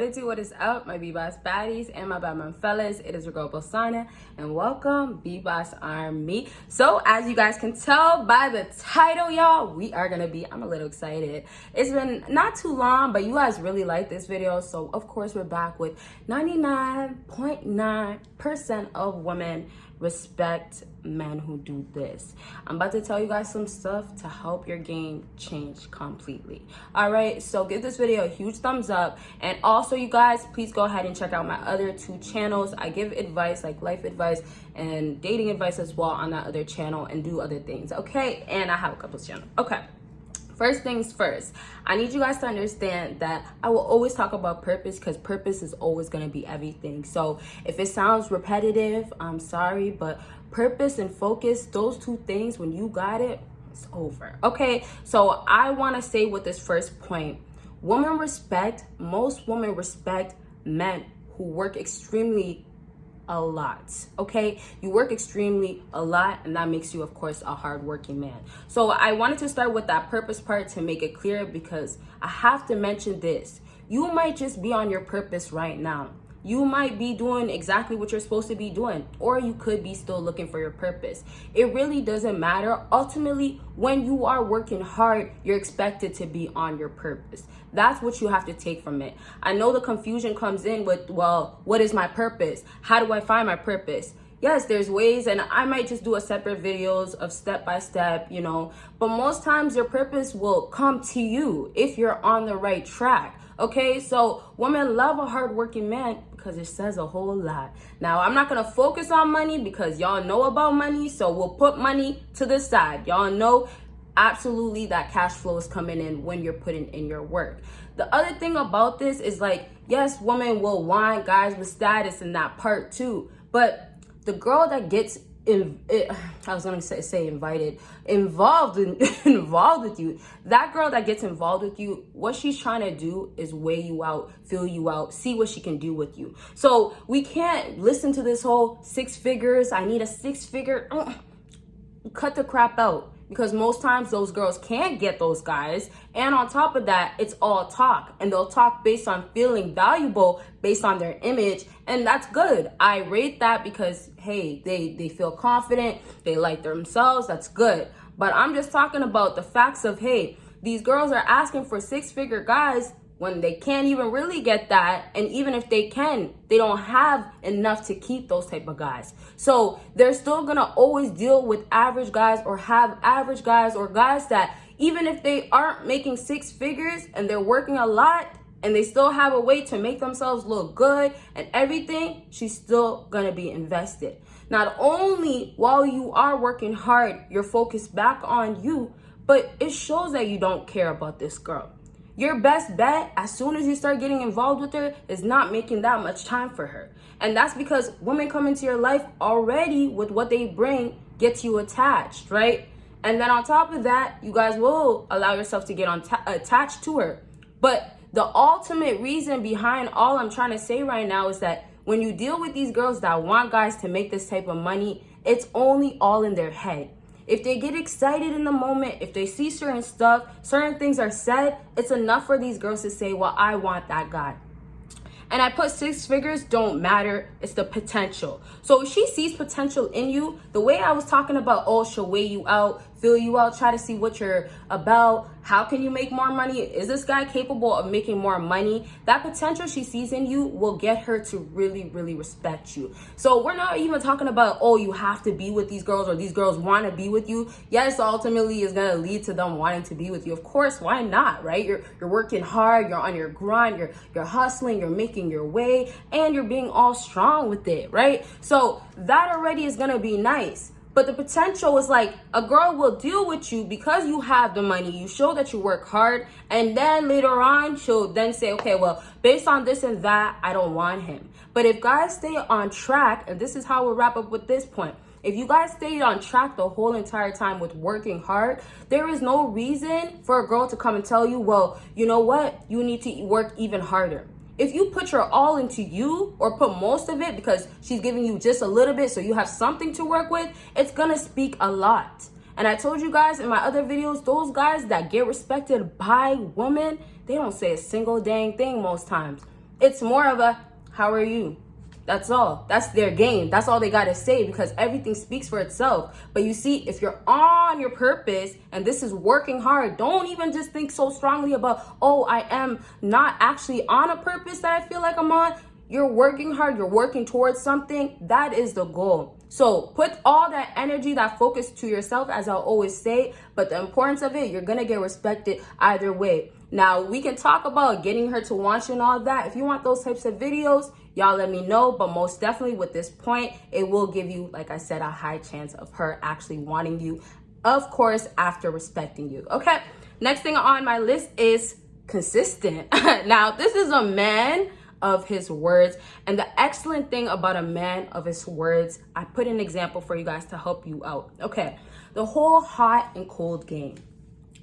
What is up, my BBossBaddies and my Batman fellas? It is your girl Bosana, and welcome BBossArmy. So as you guys can tell by the title, y'all, I'm a little excited. It's been not too long, but you guys really like this video, so of course we're back with 99.9% of women respect men who do this. I'm about to tell you guys some stuff to help your game change completely. All right, so give this video a huge thumbs up, and also you guys, please go ahead and check out my other two channels. I give advice, like life advice and dating advice as well, on that other channel, and do other things. Okay, and I have a couple of channels. Okay, first things first, I need you guys to understand that I will always talk about purpose, because purpose is always going to be everything. So if it sounds repetitive, I'm sorry, but purpose and focus, those two things, when you got it, it's over. Okay, so I want to say with this first point, most women respect men who work extremely a lot. Okay, you work extremely a lot, and that makes you, of course, a hardworking man. So I wanted to start with that purpose part to make it clear, because I have to mention this. You might just be on your purpose right now. You might be doing exactly what you're supposed to be doing, or you could be still looking for your purpose. It really doesn't matter. Ultimately, when you are working hard, you're expected to be on your purpose. That's what you have to take from it. I know the confusion comes in with, well, what is my purpose? How do I find my purpose? Yes, there's ways, and I might just do a separate videos of step by step, you know, but most times your purpose will come to you if you're on the right track. Okay, so women love a hardworking man because it says a whole lot. Now, I'm not going to focus on money because y'all know about money, so we'll put money to the side. Y'all know absolutely that cash flow is coming in when you're putting in your work. The other thing about this is, like, yes, women will want guys with status in that part too, but the girl that gets involved with you, that girl that gets involved with you, what she's trying to do is weigh you out, fill you out, see what she can do with you. So we can't listen to this whole 6 figures, I need a 6-figure. Cut the crap out, because most times those girls can't get those guys, and on top of that, it's all talk, and they'll talk based on feeling valuable, based on their image, and that's good. I rate that, because hey, they feel confident, they like themselves, that's good. But I'm just talking about the facts of, hey, these girls are asking for 6-figure guys when they can't even really get that, and even if they can, they don't have enough to keep those type of guys. So they're still gonna always deal with average guys, or have average guys, or guys that, even if they aren't making 6 figures and they're working a lot and they still have a way to make themselves look good and everything, she's still gonna be invested. Not only while you are working hard, you're focused back on you, but it shows that you don't care about this girl. Your best bet, as soon as you start getting involved with her, is not making that much time for her. And that's because women come into your life already with what they bring, gets you attached, right? And then on top of that, you guys will allow yourself to get attached to her. But the ultimate reason behind all I'm trying to say right now is that when you deal with these girls that want guys to make this type of money, it's only all in their head. If they get excited in the moment, if they see certain stuff, certain things are said, it's enough for these girls to say, well, I want that guy. And I put 6 figures don't matter. It's the potential. So if she sees potential in you, the way I was talking about, oh, she'll weigh you out, fill you out, try to see what you're about. How can you make more money? Is this guy capable of making more money? That potential she sees in you will get her to really, really respect you. So we're not even talking about, oh, you have to be with these girls, or these girls want to be with you. Yes, ultimately is going to lead to them wanting to be with you. Of course, why not, right? You're working hard, you're on your grind, you're hustling, you're making your way, and you're being all strong with it, right? So that already is going to be nice. But the potential is, like, a girl will deal with you because you have the money, you show that you work hard, and then later on she'll then say, okay, well, based on this and that, I don't want him. But if guys stay on track, and this is how we'll wrap up with this point, if you guys stayed on track the whole entire time with working hard, there is no reason for a girl to come and tell you, well, you know what, you need to work even harder. If you put your all into you, or put most of it, because she's giving you just a little bit so you have something to work with, it's gonna speak a lot. And I told you guys in my other videos, those guys that get respected by women, they don't say a single dang thing most times. It's more of a, how are you? That's all. That's their game. That's all they got to say, because everything speaks for itself. But you see, if you're on your purpose and this is working hard, don't even just think so strongly about, oh, I am not actually on a purpose that I feel like I'm on. You're working hard. You're working towards something. That is the goal. So put all that energy, that focus to yourself, as I'll always say. But the importance of it, you're going to get respected either way. Now, we can talk about getting her to want you and all that. If you want those types of videos, y'all let me know. But most definitely with this point, it will give you, like I said, a high chance of her actually wanting you. Of course, after respecting you. Okay. Next thing on my list is consistent. Now, this is a man of his words. And the excellent thing about a man of his words, I put an example for you guys to help you out. Okay. The whole hot and cold game.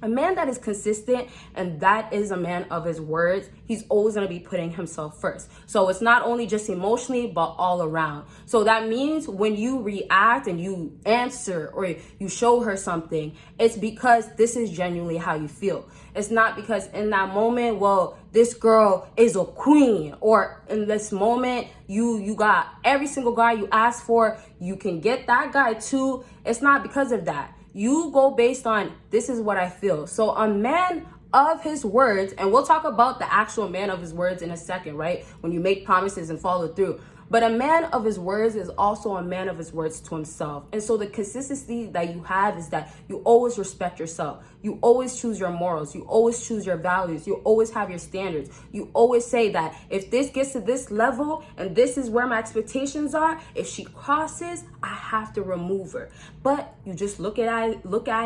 A man that is consistent, and that is a man of his words, he's always going to be putting himself first. So it's not only just emotionally, but all around. So that means when you react and you answer or you show her something, it's because this is genuinely how you feel. It's not because in that moment, well, this girl is a queen, or in this moment, you got every single guy you ask for, you can get that guy too. It's not because of that. You go based on, this is what I feel. So a man of his words, and we'll talk about the actual man of his words in a second, right? When you make promises and follow through. But a man of his words is also a man of his words to himself. And so the consistency that you have is that you always respect yourself. You always choose your morals. You always choose your values. You always have your standards. You always say that if this gets to this level and this is where my expectations are, if she crosses, I have to remove her. But you just look at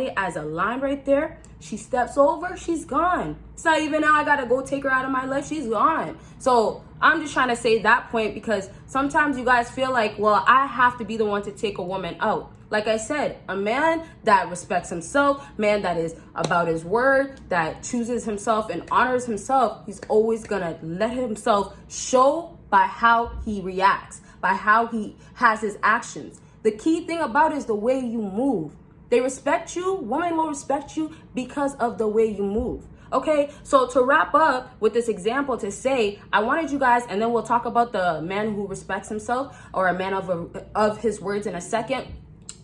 it as a line right there. She steps over, she's gone. It's not even now I gotta go take her out of my life. She's gone. So I'm just trying to say that point, because sometimes you guys feel like, well, I have to be the one to take a woman out. Like I said, a man that respects himself, man that is about his word, that chooses himself and honors himself, he's always gonna let himself show by how he reacts, by how he has his actions. The key thing about it is the way you move. They respect you, women will respect you because of the way you move. Okay, so to wrap up with this example, to say, I wanted you guys, and then we'll talk about the man who respects himself, or a man of his words in a second.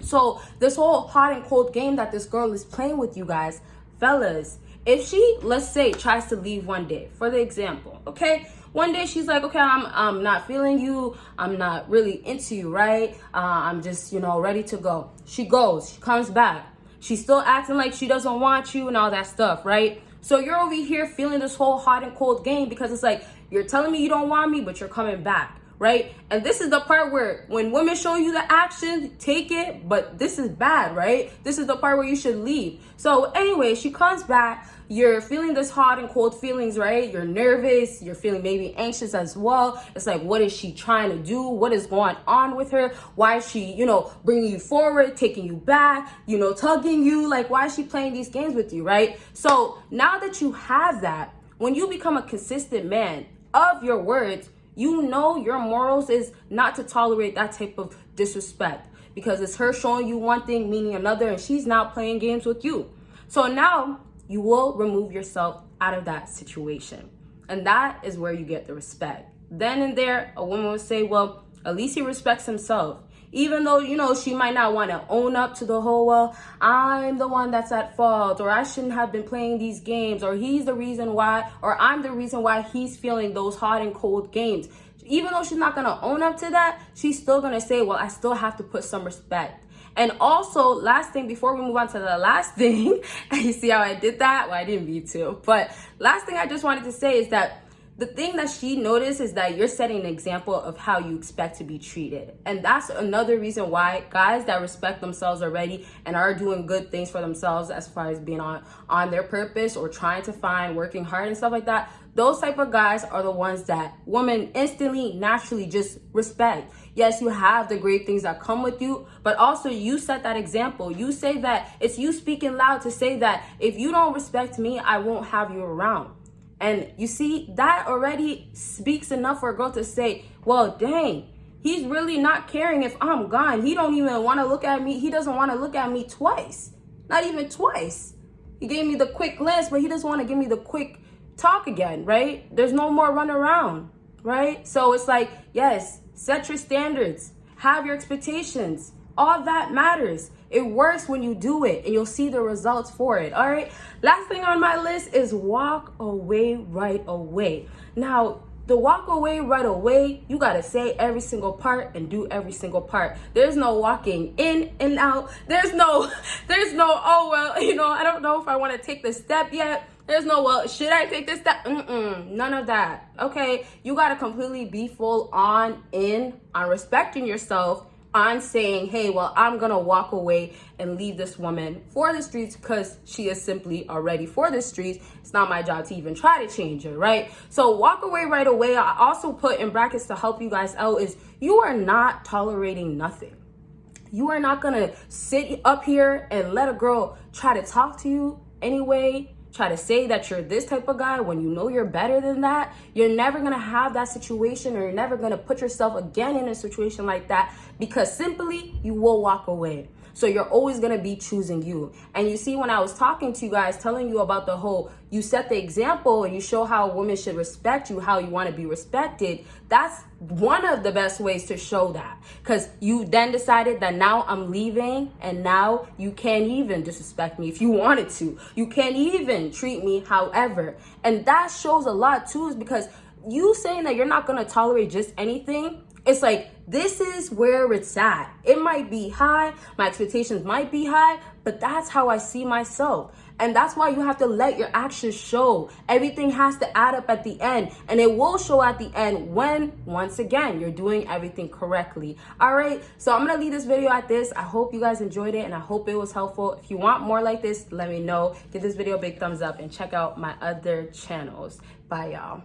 So this whole hot and cold game that this girl is playing with you guys, fellas, if she, let's say, tries to leave one day, for the example, okay? One day she's like, okay, I'm not feeling you. I'm not really into you, right? I'm just, ready to go. She goes, she comes back. She's still acting like she doesn't want you and all that stuff, right? So you're over here feeling this whole hot and cold game, because it's like, you're telling me you don't want me, but you're coming back, right? And this is the part where when women show you the action, take it, but this is bad, right? This is the part where you should leave. So anyway, she comes back. You're feeling this hot and cold feelings, right? You're nervous. You're feeling maybe anxious as well. It's like, what is she trying to do? What is going on with her? Why is she, bringing you forward, taking you back, tugging you? Like, why is she playing these games with you, right? So now that you have that, when you become a consistent man of your words, your morals is not to tolerate that type of disrespect, because it's her showing you one thing, meaning another, and she's now playing games with you. So now you will remove yourself out of that situation. And that is where you get the respect. Then and there, a woman would say, well, at least he respects himself. Even though, she might not want to own up to the whole, well, I'm the one that's at fault, or I shouldn't have been playing these games, or he's the reason why, or I'm the reason why he's feeling those hot and cold games. Even though she's not going to own up to that, she's still going to say, well, I still have to put some respect. And also, last thing, before we move on to the last thing, you see how I did that? Well, I didn't mean to. But last thing I just wanted to say is that the thing that she noticed is that you're setting an example of how you expect to be treated. And that's another reason why guys that respect themselves already and are doing good things for themselves as far as being on their purpose or trying to find, working hard and stuff like that, those type of guys are the ones that women instantly, naturally just respect. Yes, you have the great things that come with you, but also you set that example. You say that, it's you speaking loud to say that if you don't respect me, I won't have you around. And you see, that already speaks enough for a girl to say, well, dang, he's really not caring if I'm gone. He don't even want to look at me. He doesn't want to look at me twice. Not even twice. He gave me the quick glance, but he doesn't want to give me the quick talk again, right? There's no more run around. right? So it's like, yes, set your standards, have your expectations. All that matters. It works when you do it, and you'll see the results for it. All right. Last thing on my list is walk away right away. Now, the walk away right away, you got to say every single part and do every single part. There's no walking in and out. There's no, oh, well, you know, I don't know if I want to take the step yet. There's no, well, should I take this step? None of that. Okay. You got to completely be full on respecting yourself, on saying, hey, well, I'm gonna walk away and leave this woman for the streets because she is simply already for the streets. It's not my job to even try to change her, right? So walk away right away. I also put in brackets to help you guys out is you are not tolerating nothing. You are not gonna sit up here and let a girl try to talk to you anyway, try to say that you're this type of guy when you know you're better than that. You're never gonna have that situation, or you're never gonna put yourself again in a situation like that, because simply you will walk away. So you're always gonna be choosing you. And you see, when I was talking to you guys, telling you about the whole, you set the example and you show how women should respect you, how you wanna be respected, that's one of the best ways to show that. Because you then decided that now I'm leaving, and now you can't even disrespect me if you wanted to. You can't even treat me however. And that shows a lot too, is because you saying that you're not gonna tolerate just anything, it's like, this is where it's at. It might be high, my expectations might be high, but that's how I see myself. And that's why you have to let your actions show. Everything has to add up at the end, and it will show at the end when, once again, you're doing everything correctly. All right, so I'm gonna leave this video at this. I hope you guys enjoyed it, and I hope it was helpful. If you want more like this, let me know. Give this video a big thumbs up and check out my other channels. Bye, y'all.